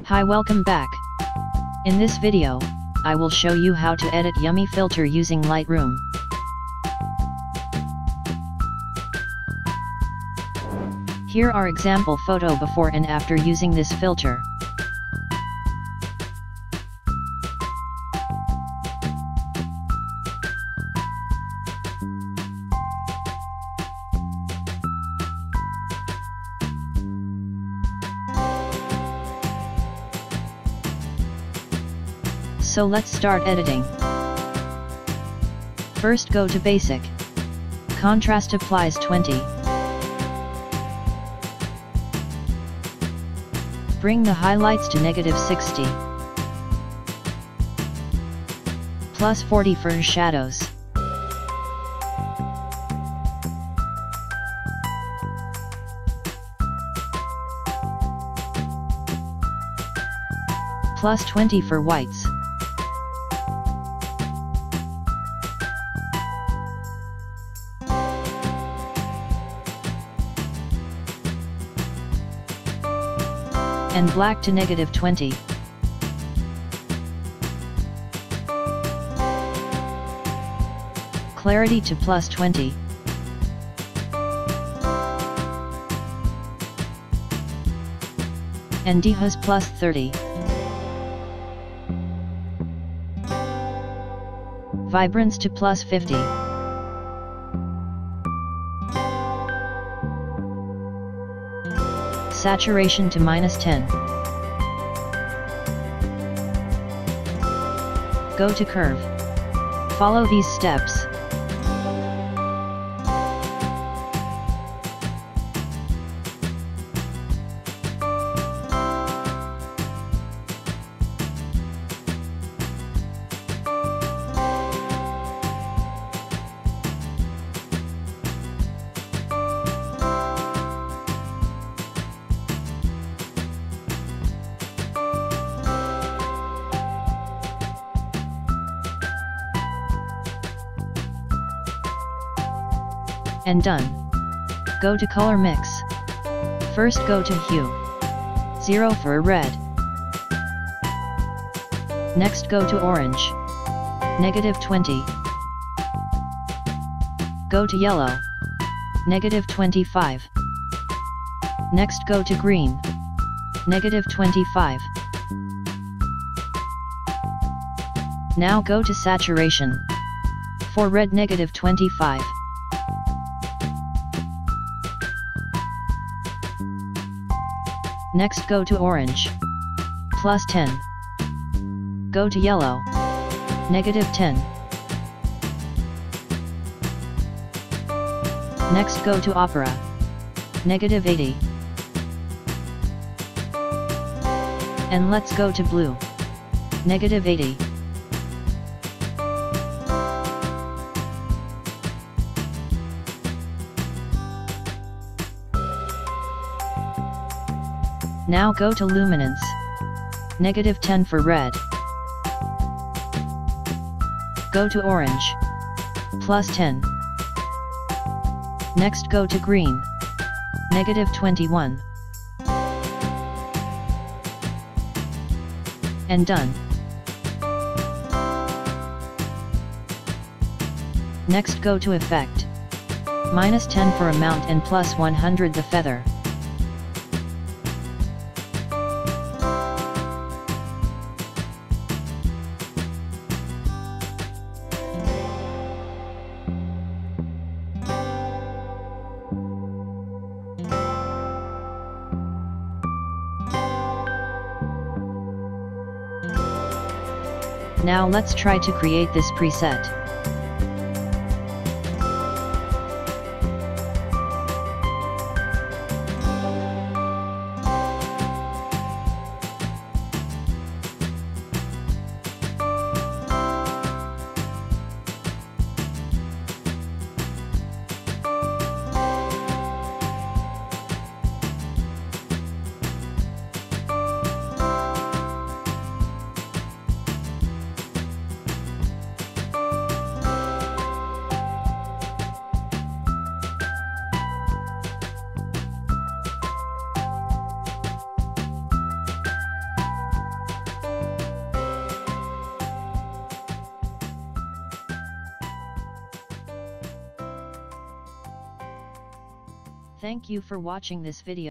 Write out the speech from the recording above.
Hi, welcome back. In this video, I will show you how to edit yummy filter using Lightroom. Here are example photo before and after using this filter. So let's start editing. First go to Basic. Contrast applies 20. Bring the highlights to -60. +40 for shadows. +20 for whites. And black to -20. Clarity to +20. And 𝗬𝗆𝗀𝗃 +30. Vibrance to +50. Saturation to -10. Go to curve. Follow these steps. And done. Go to color mix. First go to hue. 0 for red. Next go to orange. -20. Go to yellow. -25. Next go to green. -25. Now go to saturation. For red -25. Next go to orange. +10. Go to yellow. -10. Next go to opera. -80. And let's go to blue. -80. Now go to luminance. -10 for red. Go to orange. +10. Next go to green. -21. And done. Next go to effect. -10 for amount and +100 the feather. Now let's try to create this preset. Thank you for watching this video.